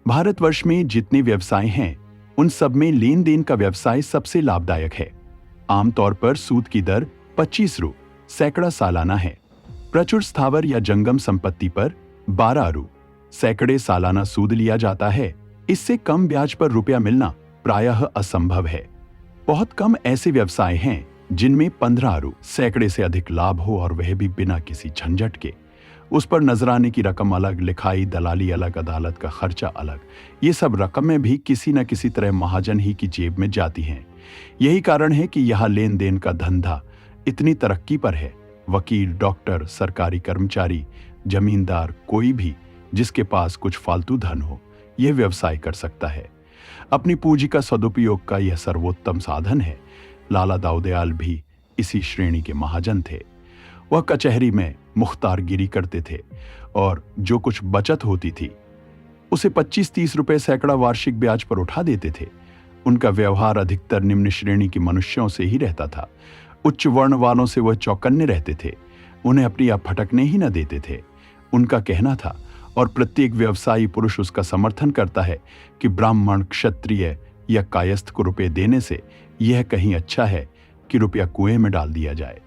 भारतवर्ष में जितने व्यवसाय हैं उन सब में लेन देन का व्यवसाय सबसे लाभदायक है। आमतौर पर सूद की दर 25 रु सैकड़ा सालाना है। प्रचुर स्थावर या जंगम संपत्ति पर 12 रु सैकड़े सालाना सूद लिया जाता है। इससे कम ब्याज पर रुपया मिलना प्रायः असंभव है। बहुत कम ऐसे व्यवसाय हैं जिनमें 15 रु सैकड़े से अधिक लाभ हो, और वह भी बिना किसी झंझट के। उस पर नजराने की रकम अलग, लिखाई दलाली अलग, अदालत का खर्चा अलग। ये सब रकमें भी किसी न किसी तरह महाजन ही की जेब में जाती हैं। यही कारण है कि यह लेन देन का धंधा इतनी तरक्की पर है। वकील, डॉक्टर, सरकारी कर्मचारी, जमींदार, कोई भी जिसके पास कुछ फालतू धन हो यह व्यवसाय कर सकता है। अपनी पूंजी का सदुपयोग का यह सर्वोत्तम साधन है। लाला दाऊदयाल भी इसी श्रेणी के महाजन थे। वह कचहरी में मुख्तारगिरी करते थे और जो कुछ बचत होती थी उसे 25-30 रुपए सैकड़ा वार्षिक ब्याज पर उठा देते थे। उनका व्यवहार अधिकतर निम्न श्रेणी के मनुष्यों से ही रहता था। उच्च वर्ण वालों से वह चौकन्ने रहते थे, उन्हें अपनी आप फटकने ही न देते थे। उनका कहना था, और प्रत्येक व्यवसायी पुरुष उसका समर्थन करता है, कि ब्राह्मण, क्षत्रिय या कायस्थ को रुपए देने से यह कहीं अच्छा है कि रुपया कुएं में डाल दिया जाए।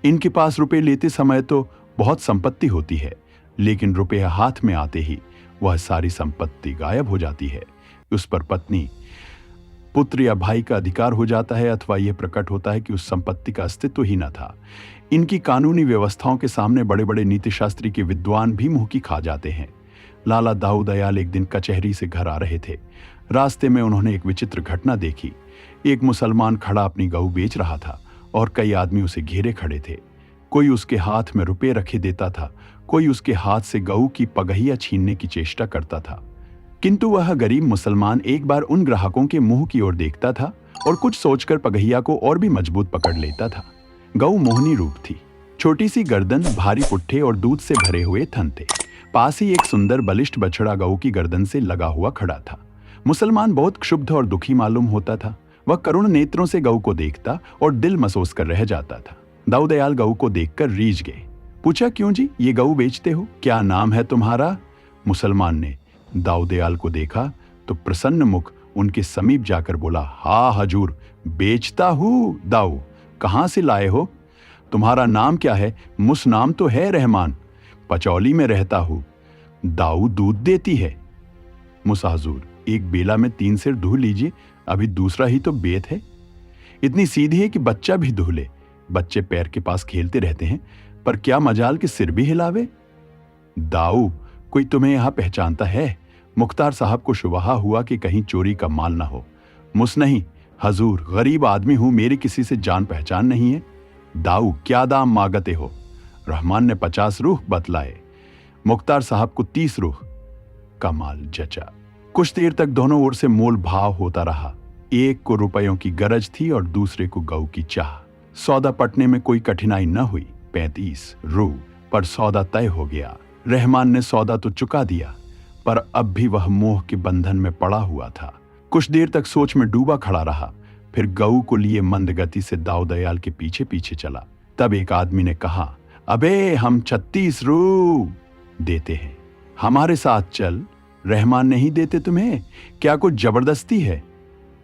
इनके पास रुपए लेते समय तो बहुत संपत्ति होती है, लेकिन रुपया हाथ में आते ही वह सारी संपत्ति गायब हो जाती है। उस पर पत्नी, पुत्र या भाई का अधिकार हो जाता है, अथवा यह प्रकट होता है कि उस संपत्ति का अस्तित्व ही न था। इनकी कानूनी व्यवस्थाओं के सामने बड़े बड़े नीतिशास्त्री के विद्वान भी मुंह की खा जाते हैं। लाला दाऊदयाल एक दिन कचहरी से घर आ रहे थे। रास्ते में उन्होंने एक विचित्र घटना देखी। एक मुसलमान खड़ा अपनी गऊ बेच रहा था और कई आदमी उसे घेरे खड़े थे। कोई उसके हाथ में रुपए रखे देता था, कोई उसके हाथ से गऊ की पगहिया छीनने की चेष्टा करता था। किंतु वह गरीब मुसलमान एक बार उन ग्राहकों के मुंह की ओर देखता था और कुछ सोचकर पगहिया को और भी मजबूत पकड़ लेता था। गऊ मोहनी रूप थी, छोटी सी गर्दन, भारी पुट्ठे और दूध से भरे हुए थन थे। पास ही एक सुंदर बलिष्ठ बछड़ा गऊ की गर्दन से लगा हुआ खड़ा था। मुसलमान बहुत क्षुब्ध और दुखी मालूम होता था। वह करुण नेत्रों से गऊ को देखता और दिल मसोस कर रह जाता था। दाऊदयाल गऊ को देखकर रीझ गए। पूछा, क्यों जी, ये गऊ बेचते हो? क्या नाम है तुम्हारा? मुसलमान ने दाऊदयाल को देखा तो प्रसन्न मुख उनके समीप जाकर बोला, हाँ हजूर, बेचता हूँ। दाऊ, कहाँ से लाए हो? तुम्हारा नाम क्या है? मुस नाम तो है रहमान, पचौली में रहता हूँ। दाऊ, दूध देती है? मुसा, हजूर, एक बेला में 3 सिर दूह लीजिए, अभी दूसरा ही तो बेत है। इतनी सीधी है कि बच्चा भी दूह ले। बच्चे पैर के पास खेलते रहते हैं, पर क्या मजाल के सिर भी हिलावे। दाऊ, कोई तुम्हें यहां पहचानता है? मुख्तार साहब को शुबहा हुआ कि कहीं चोरी का माल ना हो। मुस, नहीं हजूर, गरीब आदमी हूं, मेरी किसी से जान पहचान नहीं है। दाऊ, क्या दाम मांगते हो? रहमान ने 50 रूह बतलाए, मुख्तार साहब को 30 रूह का माल जचा। कुछ देर तक दोनों ओर से मोल भाव होता रहा। एक को रुपयों की गरज थी और दूसरे को गऊ की चाह। सौदा पटने में कोई कठिनाई न हुई। 35 रूह पर सौदा तय हो गया। रहमान ने सौदा तो चुका दिया, पर अब भी वह मोह के बंधन में पड़ा हुआ था। कुछ देर तक सोच में डूबा खड़ा रहा, फिर गऊ को लिए मंद गति से दाऊदयाल के पीछे पीछे चला। तब एक आदमी ने कहा, अबे हम 36 रूह देते हैं, हमारे साथ चल। रहमान नहीं देते तुम्हें? क्या कुछ जबरदस्ती है?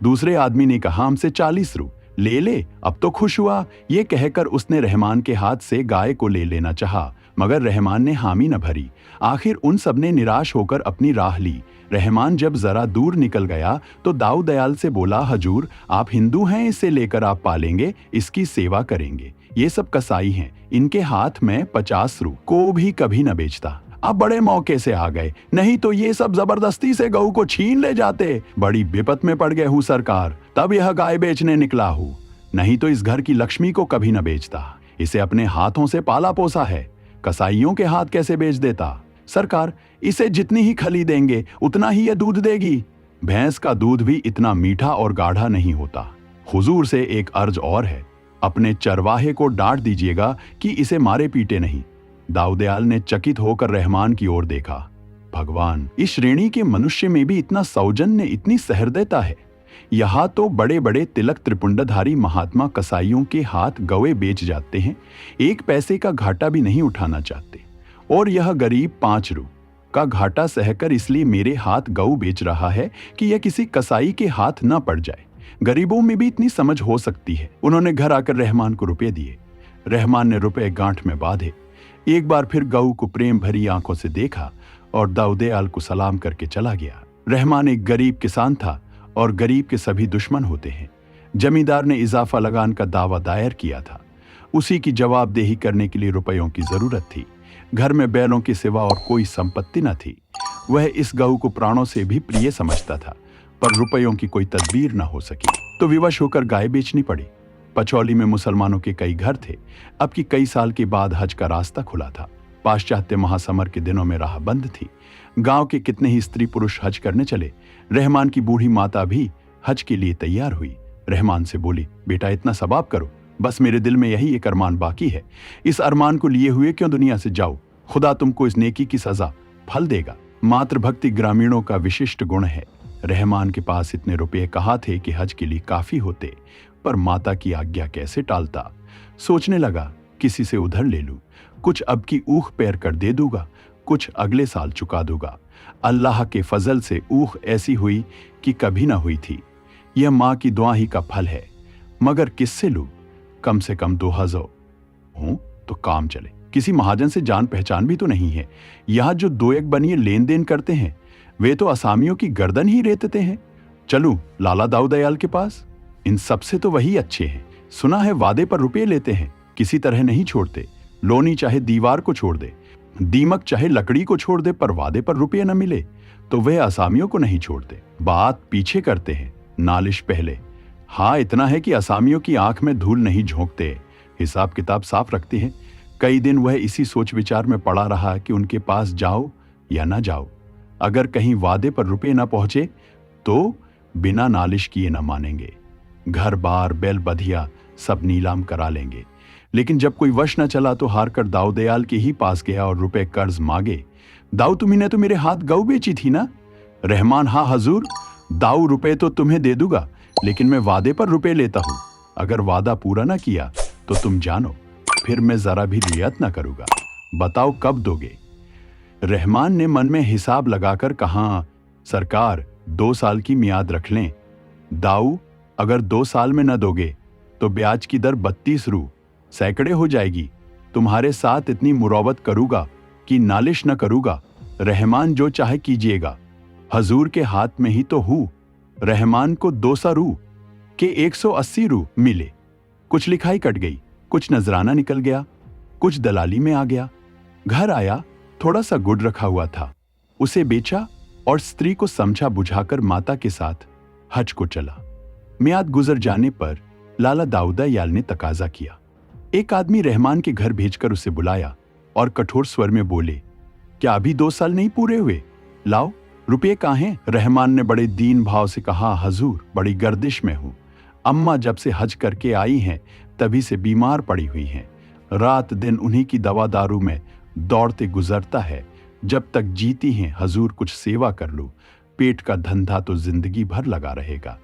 दूसरे आदमी ने कहा, हमसे 40 रूह ले ले, अब तो खुश हुआ। ये कहकर उसने रहमान के हाथ से गाय को ले लेना चाहा, मगर रहमान ने हामी न भरी। आखिर उन सब ने निराश होकर अपनी राह ली। रहमान जब जरा दूर निकल गया तो दाऊदयाल से बोला, हजूर, आप हिंदू हैं, इसे लेकर आप पालेंगे, इसकी सेवा करेंगे। ये सब कसाई हैं, इनके हाथ में 50 रूह को भी कभी न बेचता। अब बड़े मौके से आ गए, नहीं तो ये सब जबरदस्ती से गऊ को छीन ले जाते। बड़ी विपत में पड़ गए हूँ सरकार, तब यह गाय बेचने निकला हूँ, नहीं तो इस घर की लक्ष्मी को कभी न बेचता। इसे अपने हाथों से पाला पोसा है, कसाईयों के हाथ कैसे बेच देता? सरकार, इसे जितनी ही खली देंगे उतना ही यह दूध देगी। भैंस का दूध भी इतना मीठा और गाढ़ा नहीं होता। हुजूर से एक अर्ज और है, अपने चरवाहे को डांट दीजिएगा कि इसे मारे पीटे नहीं। दाऊदयाल ने चकित होकर रहमान की ओर देखा। भगवान, इस श्रेणी के मनुष्य में भी इतना सौजन्य, इतनी सहृदयता है। यहाँ तो बड़े बड़े तिलक त्रिपुंडधारी महात्मा कसाईयों के हाथ गवे बेच जाते हैं, 1 पैसे का घाटा भी नहीं उठाना चाहते, और यह गरीब 5 रूह का घाटा सहकर इसलिए मेरे हाथ गऊ बेच रहा है कि यह किसी कसाई के हाथ न पड़ जाए। गरीबों में भी इतनी समझ हो सकती है। उन्होंने घर आकर रहमान को रुपए दिए। रहमान ने रुपए गांठ में बांधे। एक बार फिर गऊ को प्रेम भरी आंखों से देखा और दाऊदयाल को सलाम करके चला गया। रहमान एक गरीब किसान था और गरीब के सभी दुश्मन होते हैं। जमींदार ने इजाफा लगान का दावा दायर किया था। उसी की जवाबदेही करने के लिए रुपयों की जरूरत थी। घर में बैलों के सिवा और कोई संपत्ति न थी। वह इस गऊ को प्राणों से भी प्रिय समझता था, पर रुपयों की कोई तदबीर न हो सकी तो विवश होकर गाय बेचनी पड़ी। पचौली में मुसलमानों के कई घर थे। अब की कई साल के बाद हज का रास्ता खुला था। पाश्चात्य महासमर के दिनों में राह बंद थी। गांव के कितने ही स्त्री पुरुष हज करने चले। रहमान की बूढ़ी माता भी हज के लिए तैयार हुई। रहमान से बोली, बेटा इतना सवाब करो, बस मेरे दिल में यही एक अरमान बाकी है। इस अरमान को लिए हुए क्यों दुनिया से जाओ, खुदा तुमको इस नेकी की सजा फल देगा। मातृभक्ति ग्रामीणों का विशिष्ट गुण है। रहमान के पास इतने रुपये कहाँ थे कि हज के लिए काफी होते, पर माता की आज्ञा कैसे टालता। सोचने लगा, किसी से उधर ले लूं, कुछ अब की ऊख पैर कर दे दूंगा, कुछ अगले साल चुका दूंगा। अल्लाह के फजल से ऊख ऐसी हुई कि कभी ना हुई थी। यह माँ की दुआ ही का फल है। मगर किससे लूं? कम से कम 2000 हूं तो काम चले। किसी महाजन से जान पहचान भी तो नहीं है। यहां जो दो एक बनिए लेन देन करते हैं वे तो असामियों की गर्दन ही रेतते हैं। चलूं लाला दाऊदयाल के पास, इन सबसे तो वही अच्छे हैं। सुना है वादे पर रुपये लेते हैं, किसी तरह नहीं छोड़ते। लोनी चाहे दीवार को छोड़ दे, दीमक चाहे लकड़ी को छोड़ दे, पर वादे पर रुपये न मिले तो वह असामियों को नहीं छोड़ते। बात पीछे करते हैं, नालिश पहले। हाँ, इतना है कि असामियों की आंख में धूल नहीं झोंकते, हिसाब किताब साफ रखते हैं। कई दिन वह इसी सोच विचार में पड़ा रहा कि उनके पास जाओ या ना जाओ। अगर कहीं वादे पर रुपये न पहुंचे तो बिना नालिश किए न मानेंगे। घर बार बैल बधिया सब नीलाम करा लेंगे। लेकिन जब कोई वश न चला तो हार कर दाऊदयाल के ही पास गया और रुपए कर्ज मांगे। दाऊ, तुम्ही ने तो मेरे हाथ गऊ बेची थी ना? रहमान, हाँ हजूर, दाऊ रुपए तो तुम्हें दे दूंगा, लेकिन मैं वादे पर रुपए लेता हूं। अगर वादा पूरा ना किया तो तुम जानो, फिर मैं जरा भी रियायत ना करूंगा। बताओ कब दोगे? रहमान ने मन में हिसाब लगाकर कहा, सरकार 2 साल की मियाद रख लें। दाऊ, अगर 2 साल में न दोगे तो ब्याज की दर 32 रू सैकड़े हो जाएगी। तुम्हारे साथ इतनी मुरौवत करूंगा कि नालिश न करूंगा। रहमान, जो चाहे कीजिएगा, हजूर के हाथ में ही तो हूं। रहमान को 200 रू के 180 रू मिले। कुछ लिखाई कट गई, कुछ नजराना निकल गया, कुछ दलाली में आ गया। घर आया, थोड़ा सा गुड़ रखा हुआ था, उसे बेचा और स्त्री को समझा बुझाकर माता के साथ हज को चला। मियाद गुजर जाने पर लाला दाऊदयाल ने तकाजा किया। एक आदमी रहमान के घर भेजकर उसे बुलाया और कठोर स्वर में बोले, क्या अभी 2 साल नहीं पूरे हुए? लाओ, रुपये कहाँ हैं? रहमान ने बड़े दीन भाव से कहा, हजूर, बड़ी गर्दिश में हूं। अम्मा जब से हज करके आई हैं तभी से बीमार पड़ी हुई हैं। रात दिन उन्हीं की दवा दारू में दौड़ते गुजरता है। जब तक जीती हैं हजूर कुछ सेवा कर लो, पेट का धंधा तो जिंदगी भर लगा रहेगा।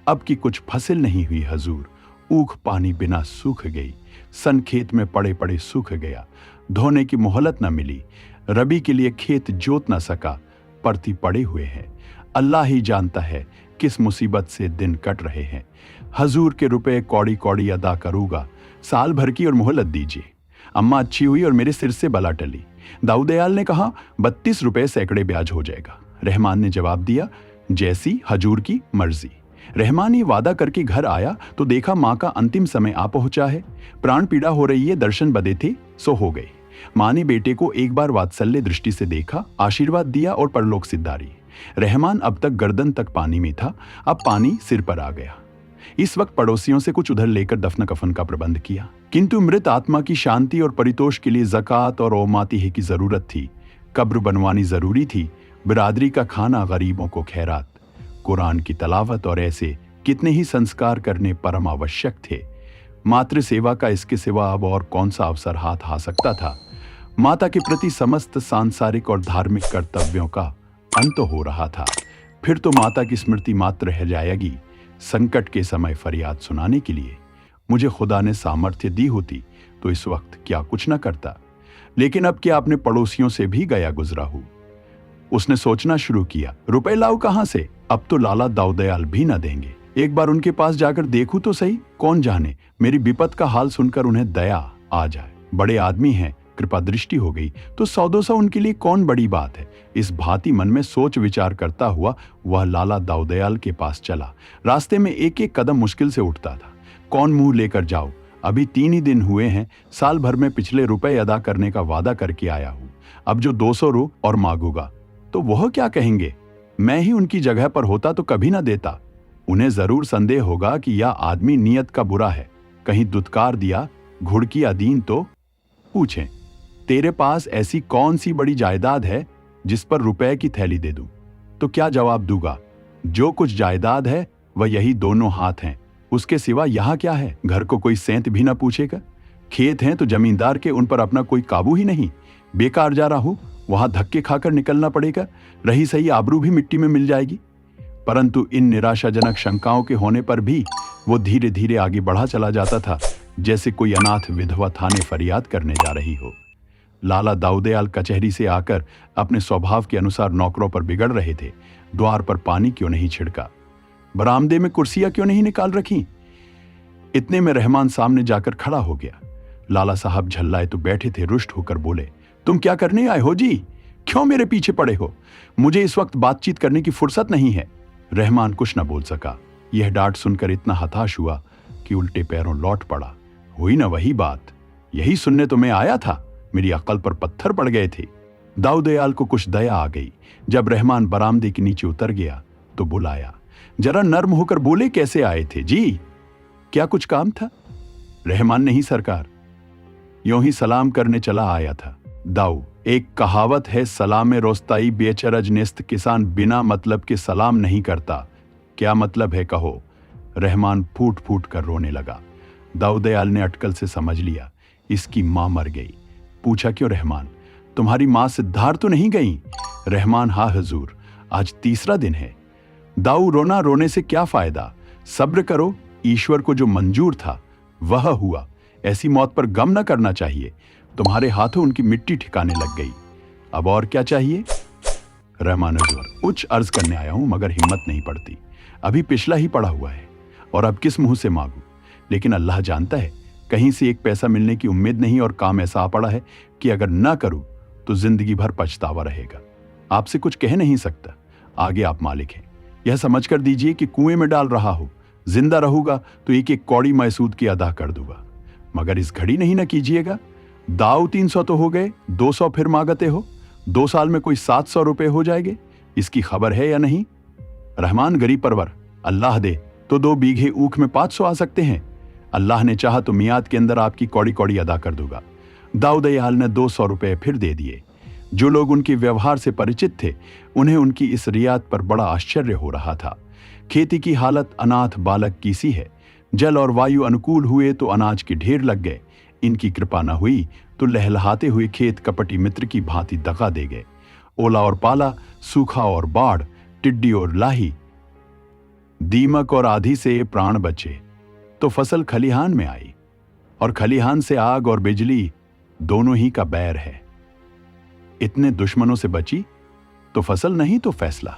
अब की कुछ फसल नहीं हुई हजूर, ऊख पानी बिना सूख गई, सन खेत में पड़े पड़े सूख गया, धोने की मोहलत न मिली, रबी के लिए खेत जोत न सका, परती पड़े हुए हैं। अल्लाह ही जानता है किस मुसीबत से दिन कट रहे हैं। हजूर के रुपए कौड़ी कौड़ी अदा करूंगा, साल भर की और मोहलत दीजिए। अम्मा अच्छी हुई और मेरे सिर से बला टली। दाऊदयाल ने कहा, 32 रुपए सैकड़े ब्याज हो जाएगा। रहमान ने जवाब दिया, जैसी हजूर की मर्जी। रहमान ये वादा करके घर आया तो देखा माँ का अंतिम समय आ पहुंचा है। प्राण पीड़ा हो रही है, दर्शन बदे थे सो हो गए। माँ ने बेटे को एक बार वात्सल्य दृष्टि से देखा, आशीर्वाद दिया और परलोक सिद्धारी। रहमान अब तक गर्दन तक पानी में था, अब पानी सिर पर आ गया। इस वक्त पड़ोसियों से कुछ उधर लेकर दफन कफन का प्रबंध किया, किंतु मृत आत्मा की शांति और परितोष के लिए ज़कात और ओमातिहे की जरूरत थी। कब्र बनवानी जरूरी थी, बिरादरी का खाना, गरीबों को खैरात, कुरान की तलावत और ऐसे कितने ही संस्कार करने परम आवश्यक थे। मातृ सेवा का इसके सिवा अब और कौन सा अवसर हाथ आ सकता था। माता के प्रति समस्त सांसारिक और धार्मिक कर्तव्यों का अंत हो रहा था। फिर तो माता की स्मृति मात्र रह जाएगी संकट के समय फरियाद सुनाने के लिए। मुझे खुदा ने सामर्थ्य दी होती तो इस वक्त क्या कुछ न करता, लेकिन अब क्या अपने पड़ोसियों से भी गया गुजरा हूं। उसने सोचना शुरू किया, रुपए लाऊं कहां से? अब तो लाला दाऊदयाल भी न देंगे। एक बार उनके पास जाकर देखूं तो सही, कौन जाने मेरी विपत का हाल सुनकर उन्हें दया आ जाए। बड़े आदमी हैं, कृपा दृष्टि हो गई तो 100-200 उनके लिए कौन बड़ी बात है। इस भांति मन में सोच विचार करता हुआ वह लाला दाऊदयाल के पास चला। रास्ते में एक एक कदम मुश्किल से उठता था। कौन मुंह लेकर जाऊं? अभी 3 ही दिन हुए हैं, साल भर में पिछले रुपए अदा करने का वादा करके आया हूं। अब जो 200 रू और मांगूंगा तो वह क्या कहेंगे? मैं ही उनकी जगह पर होता तो कभी ना देता। उन्हें जरूर संदेह होगा कि यह आदमी नियत का बुरा है, कहीं दुत्कार दिया, घुड़की अधीन तो पूछें, तेरे पास ऐसी कौन सी बड़ी जायदाद है जिस पर रुपए की थैली दे दूं? तो क्या जवाब दूंगा? जो कुछ जायदाद है वह यही दोनों हाथ हैं, उसके सिवा यहां क्या है? घर को कोई सेंत भी ना पूछेगा। खेत हैं तो जमींदार के उन पर अपना कोई काबू ही नहीं। बेकार जा रहा हूं, वहां धक्के खाकर निकलना पड़ेगा, रही सही आबरू भी मिट्टी में मिल जाएगी। परंतु इन निराशाजनक शंकाओं के होने पर भी वो धीरे धीरे आगे बढ़ा चला जाता था, जैसे कोई अनाथ विधवा थाने फरियाद करने जा रही हो। लाला दाऊदयाल कचहरी से आकर अपने स्वभाव के अनुसार नौकरों पर बिगड़ रहे थे। द्वार पर पानी क्यों नहीं छिड़का? बरामदे में कुर्सियां क्यों नहीं निकाल रखी? इतने में रहमान सामने जाकर खड़ा हो गया। लाला साहब झल्लाए तो बैठे थे, रुष्ट होकर बोले, तुम क्या करने आए हो जी? क्यों मेरे पीछे पड़े हो? मुझे इस वक्त बातचीत करने की फुर्सत नहीं है। रहमान कुछ न बोल सका। यह डांट सुनकर इतना हताश हुआ कि उल्टे पैरों लौट पड़ा। हुई ना वही बात, यही सुनने तो मैं आया था। मेरी अक्ल पर पत्थर पड़ गए थे। दाऊदयाल को कुछ दया आ गई। जब रहमान बरामदे के नीचे उतर गया तो बुलाया। जरा नर्म होकर बोले, कैसे आए थे जी? क्या कुछ काम था? रहमान नहीं सरकार, यूं ही सलाम करने चला आया था। दाऊ, एक कहावत है, सलामे रोस्ताई बेचरज नेस्त, किसान बिना मतलब के सलाम नहीं करता। क्या मतलब है कहो? रहमान फूट फूट कर रोने लगा। दाऊदयाल ने अटकल से समझ लिया, इसकी मां मर गई। पूछा, क्यों रहमान, तुम्हारी मां सिद्धार्थ तो नहीं गई? रहमान, हाँ हुजूर, आज 3रा दिन है। दाऊ, रोना रोने से क्या फायदा? सब्र करो, ईश्वर को जो मंजूर था वह हुआ। ऐसी मौत पर गम न करना चाहिए। तुम्हारे हाथों उनकी मिट्टी ठिकाने लग गई। अब और क्या चाहिए? रहमान, हुजूर, उच्च अर्ज करने आया हूं मगर हिम्मत नहीं पड़ती। अभी पिछला ही पड़ा हुआ है और अब किस मुंह से मांगू? लेकिन अल्लाह जानता है, कहीं से एक पैसा मिलने की उम्मीद नहीं और काम ऐसा आ पड़ा है कि अगर ना करूं तो जिंदगी भर पछतावा रहेगा। आपसे कुछ कह नहीं सकता, आगे आप मालिक हैं। यह समझ कर दीजिए कि कुएं में डाल रहा हो। जिंदा रहूंगा तो एक एक कौड़ी मैसूद की अदा कर दूंगा, मगर इस घड़ी नहीं ना कीजिएगा। दाऊ 300 तो हो गए, 200 फिर मांगते हो। 2 साल में कोई 700 रुपए हो जाएंगे, इसकी खबर है या नहीं? रहमान, गरीब परवर, अल्लाह दे तो 2 बीघे ऊख में 500 आ सकते हैं। अल्लाह ने चाहा तो मियाद के अंदर आपकी कौड़ी कौड़ी अदा कर दूंगा। दाऊदयाल ने 200 रुपए फिर दे दिए। जो लोग उनके व्यवहार से परिचित थे, उन्हें उनकी इस रियायत पर बड़ा आश्चर्य हो रहा था। खेती की हालत अनाथ बालक की सी है। जल और वायु अनुकूल हुए तो अनाज के ढेर लग गए। इनकी कृपा न हुई तो लहलहाते हुए खेत कपटी मित्र की भांति दगा दे गए। ओला और पाला, सूखा और बाढ़, टिड्डी और लाही, दीमक और आधी से प्राण बचे तो फसल खलिहान में आई, और खलिहान से आग और बिजली दोनों ही का बैर है। इतने दुश्मनों से बची तो फसल नहीं तो फैसला।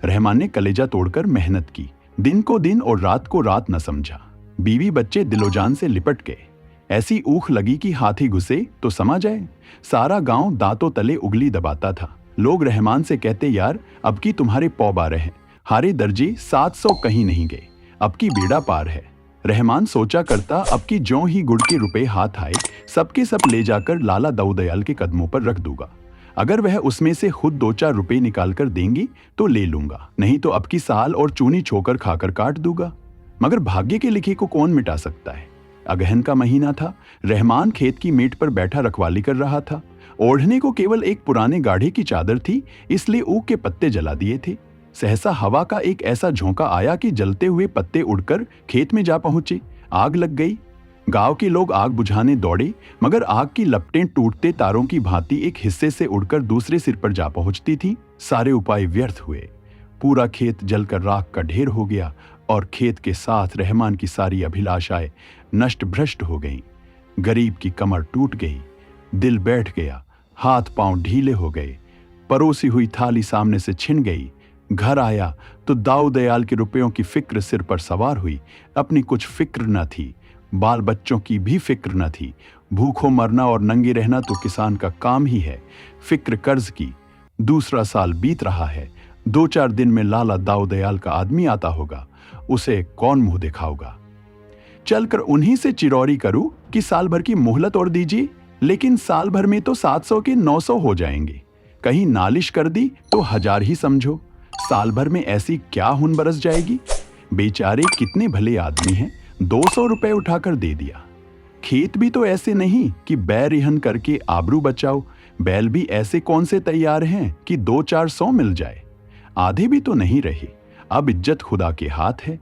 रहमान ने कलेजा तोड़कर मेहनत की, दिन को दिन और रात को रात न समझा। बीवी बच्चे दिलोजान से लिपट गए। ऐसी ऊख लगी कि हाथी घुसे तो समा जाए। सारा गांव दांतों तले उंगली दबाता था। लोग रहमान से कहते, यार अब की तुम्हारे पौ बारे हैं, हारे दर्जे 700 कहीं नहीं गए, अब की बेड़ा पार है। रहमान सोचा करता, अब की ज्यों ही गुड़ के रुपए हाथ आए सबके सब ले जाकर लाला दाऊदयाल के कदमों पर रख दूंगा। अगर वह उसमें से खुद 2-4 रुपए निकाल कर देंगी तो ले लूंगा, नहीं तो अब की साल और चूनी छोकर खाकर काट दूंगा। मगर भाग्य के लिखे को कौन मिटा सकता है। अगहन का महीना था। रहमान खेत की मेट पर बैठा रखवाली कर रहा था। ओढ़ने को केवल एक पुराने गाढ़े की चादर थी, इसलिए ऊख के पत्ते जला दिए थे। सहसा हवा का एक ऐसा झोंका आया कि जलते हुए पत्ते उड़कर खेत में जा पहुंचे। आग लग गई। गांव के लोग आग बुझाने दौड़े, मगर आग की लपटें टूटते तारों की भांति एक हिस्से से उड़कर दूसरे सिर पर जा पहुंचती थी। सारे उपाय व्यर्थ हुए। पूरा खेत जलकर राख का ढेर हो गया और खेत के साथ रहमान की सारी अभिलाषाएं नष्ट भ्रष्ट हो गईं। गरीब की कमर टूट गई, दिल बैठ गया, हाथ पांव ढीले हो गए। परोसी हुई थाली सामने से छिन गई। घर आया तो दाऊ दयाल के रुपयों की फिक्र सिर पर सवार हुई। अपनी कुछ फिक्र न थी, बाल बच्चों की भी फिक्र न थी। भूखों मरना और नंगे रहना तो किसान का काम ही है। फिक्र कर्ज की। दूसरा साल बीत रहा है। 2-4 दिन में लाला दाऊ दयाल का आदमी आता होगा। उसे कौन मुंह दिखाऊगा? चलकर उन्हीं से चिरौरी करूं कि साल भर की मोहलत और दीजिए। लेकिन साल भर में तो 700 के 900 हो जाएंगे। कहीं नालिश कर दी तो 1000 ही समझो। साल भर में ऐसी क्या हुन बरस जाएगी? बेचारे कितने भले आदमी हैं, 200 रुपए उठाकर दे दिया। खेत भी तो ऐसे नहीं कि बैर रिहन करके आबरू बचाओ। बैल भी ऐसे कौन से तैयार हैं कि 200-400 मिल जाए। आधे भी तो नहीं रहे। अब इज्जत खुदा के हाथ है।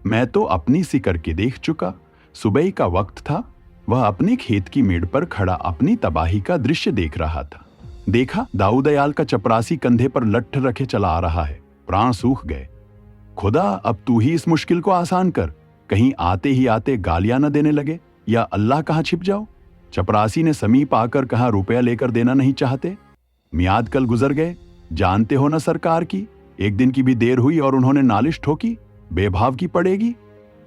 मैं तो अपनी सी करके देख चुका। सुबह का वक्त था। वह अपने खेत की मेड़ पर खड़ा अपनी तबाही का दृश्य देख रहा था। देखा, दाऊ दयाल का चपरासी कंधे पर लट्ठ रखे चला आ रहा है। प्राण सूख गए। खुदा, अब तू ही इस मुश्किल को आसान कर। कहीं आते ही आते गालियां न देने लगे, या अल्लाह कहां छिप जाओ। चपरासी ने समीप आकर कहा, रुपया लेकर देना नहीं चाहते? मियाद कल गुजर गए, जानते हो ना सरकार की। एक दिन की भी देर हुई और उन्होंने नालिश ठोकी, बेभाव की पड़ेगी।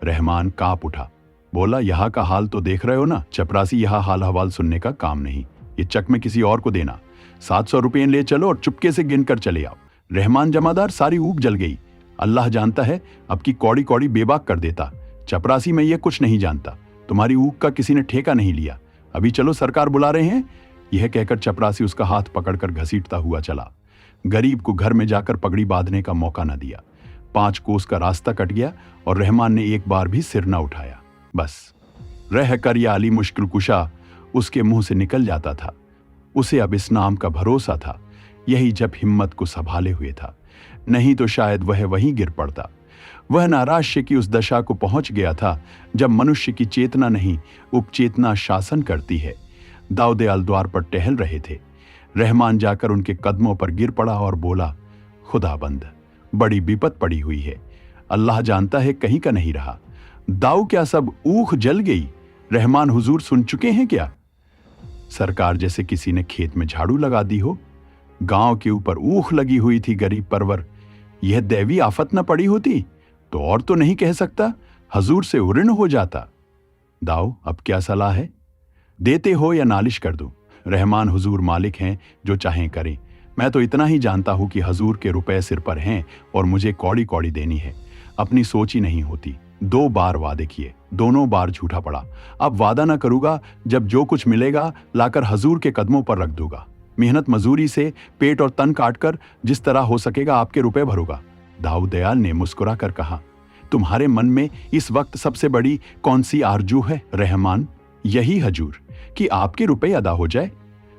रहमान कांप उठा, बोला, यहां का हाल तो देख रहे हो ना। चपरासी, यह हाल हवाल सुनने का काम नहीं, ये चक में किसी और को देना। 700 रुपये ले चलो और चुपके से गिनकर चले आओ। रहमान जमादार, सारी ऊख जल गई। अल्लाह जानता है, अब की कौड़ी कौड़ी बेबाक कर देता। चपरासी, मैं ये कुछ नहीं जानता। तुम्हारी ऊख का किसी ने ठेका नहीं लिया। अभी चलो, सरकार बुला रहे हैं। यह कहकर चपरासी उसका हाथ पकड़कर घसीटता हुआ चला। गरीब को घर में जाकर पगड़ी बांधने का मौका न दिया। 5 कोस का रास्ता कट गया और रहमान ने एक बार भी सिर न उठाया। बस रह कर या अली मुश्किल कुशा उसके मुंह से निकल जाता था। उसे अब इस नाम का भरोसा था, यही जब हिम्मत को संभाले हुए था। नहीं तो शायद वह वहीं गिर पड़ता। वह नैराश्य की उस दशा को पहुंच गया था जब मनुष्य की चेतना नहीं, उपचेतना शासन करती है। दाऊ दयाल द्वार पर टहल रहे थे। रहमान जाकर उनके कदमों पर गिर पड़ा और बोला, खुदाबंद, बड़ी विपत पड़ी हुई है। अल्लाह जानता है कहीं का नहीं रहा। दाऊ, क्या सब ऊख जल गई? रहमान हुजूर सुन चुके हैं क्या? सरकार, जैसे किसी ने खेत में झाड़ू लगा दी हो। गांव के ऊपर ऊख लगी हुई थी गरीब परवर। यह दैवी आफत न पड़ी होती तो और तो नहीं कह सकता, हजूर से उऋण हो जाता। दाऊ, अब क्या सलाह है? देते हो या नालिश कर दूं? रहमान हुजूर मालिक हैं, जो चाहें करें। मैं तो इतना ही जानता हूं कि हजूर के रुपए सिर पर हैं और मुझे कौड़ी कौड़ी देनी है। अपनी सोच ही नहीं होती। 2 बार वादे किए, दोनों बार झूठा पड़ा। अब वादा ना करूंगा, जब जो कुछ मिलेगा लाकर हजूर के कदमों पर रख दूंगा। मेहनत मजूरी से पेट और तन काटकर जिस तरह हो सकेगा आपके रुपए भरूंगा। दाऊ दयाल ने मुस्कुरा कर कहा, तुम्हारे मन में इस वक्त सबसे बड़ी कौन सी आरजू है रहमान? यही हजूर, कि आपके रुपए अदा हो जाए।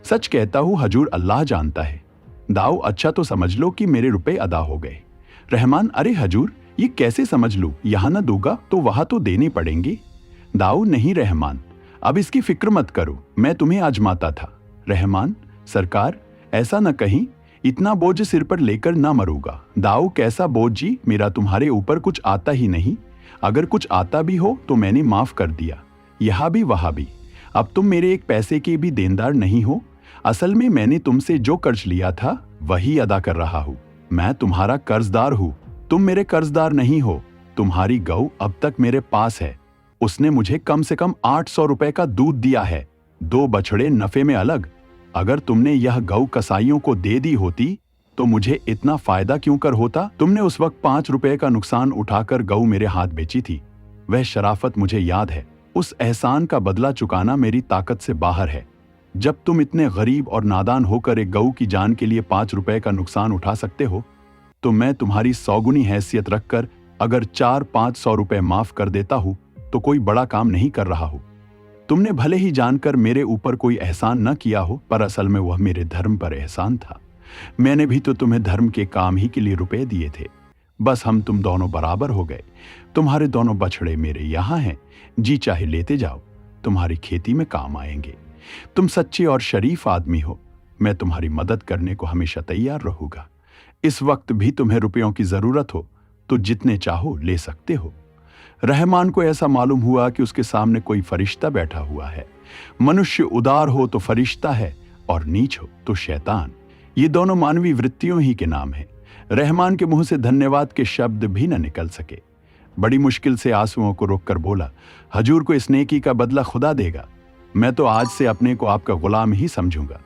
सच कहता हूं हजूर, अल्लाह जानता है। दाऊ, अच्छा तो समझ लो कि मेरे रुपए अदा हो गए। रहमान, अरे हजूर, ये कैसे समझ लूं? यहां ना दूंगा तो वहां तो देने पड़ेंगे। दाऊ, नहीं रहमान, अब इसकी फिक्र मत करो, मैं तुम्हें आजमाता था। रहमान, सरकार, ऐसा न कहीं, इतना बोझ सिर पर लेकर ना मरूंगा। दाऊ, कैसा बोझ जी? मेरा तुम्हारे ऊपर कुछ आता ही नहीं। अगर कुछ आता भी हो तो मैंने माफ कर दिया, यहां भी वहां भी। अब तुम मेरे एक पैसे के भी देनदार नहीं हो। असल में मैंने तुमसे जो कर्ज लिया था वही अदा कर रहा हूं। मैं तुम्हारा कर्जदार हूं, तुम मेरे कर्जदार नहीं हो। तुम्हारी गऊ अब तक मेरे पास है। उसने मुझे कम से कम 800 रुपए का दूध दिया है, 2 बछड़े नफे में अलग। अगर तुमने यह गऊ कसाईयों को दे दी होती तो मुझे इतना फायदा क्यों कर होता? तुमने उस वक्त 5 रुपए का नुकसान उठाकर गऊ मेरे हाथ बेची थी। वह शराफत मुझे याद है। उस एहसान का बदला चुकाना मेरी ताकत से बाहर है। जब तुम इतने गरीब और नादान होकर एक गऊ की जान के लिए 5 रुपए का नुकसान उठा सकते हो, तो मैं तुम्हारी 100 गुनी हैसियत रखकर अगर 400-500 रुपए माफ कर देता हूं तो कोई बड़ा काम नहीं कर रहा हूं। तुमने भले ही जानकर मेरे ऊपर कोई एहसान न किया हो, पर असल में वह मेरे धर्म पर एहसान था। मैंने भी तो तुम्हें धर्म के काम ही के लिए रुपए दिए थे। बस हम तुम दोनों बराबर हो गए। तुम्हारे दोनों बछड़े मेरे यहां हैं, जी चाहे लेते जाओ, तुम्हारी खेती में काम आएंगे। तुम सच्चे और शरीफ आदमी हो, मैं तुम्हारी मदद करने को हमेशा तैयार रहूंगा। इस वक्त भी तुम्हें रुपयों की जरूरत हो तो जितने चाहो ले सकते हो। रहमान को ऐसा मालूम हुआ कि उसके सामने कोई फरिश्ता बैठा हुआ है। मनुष्य उदार हो तो फरिश्ता है और नीच हो तो शैतान। ये दोनों मानवीय वृत्तियों ही के नाम हैं। रहमान के मुंह से धन्यवाद के शब्द भी न निकल सके। बड़ी मुश्किल से आंसुओं को रोककर बोला, हजूर को इस नेकी का बदला खुदा देगा। मैं तो आज से अपने को आपका गुलाम ही समझूंगा।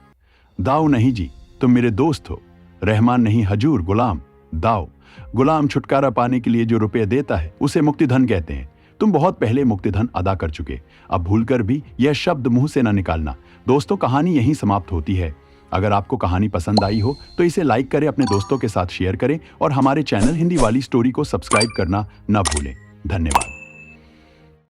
दाऊ नहीं जी, तुम मेरे दोस्त हो। रहमान नहीं हजूर, गुलाम। दाऊ, गुलाम छुटकारा पाने के लिए जो रुपये देता है उसे मुक्तिधन कहते हैं। तुम बहुत पहले मुक्तिधन अदा कर चुके, अब भूलकर भी यह शब्द मुंह से न निकालना। दोस्तों, कहानी यहीं समाप्त होती है। अगर आपको कहानी पसंद आई हो तो इसे लाइक करें, अपने दोस्तों के साथ शेयर करें और हमारे चैनल हिंदी वाली स्टोरी को सब्सक्राइब करना न भूलें। धन्यवाद।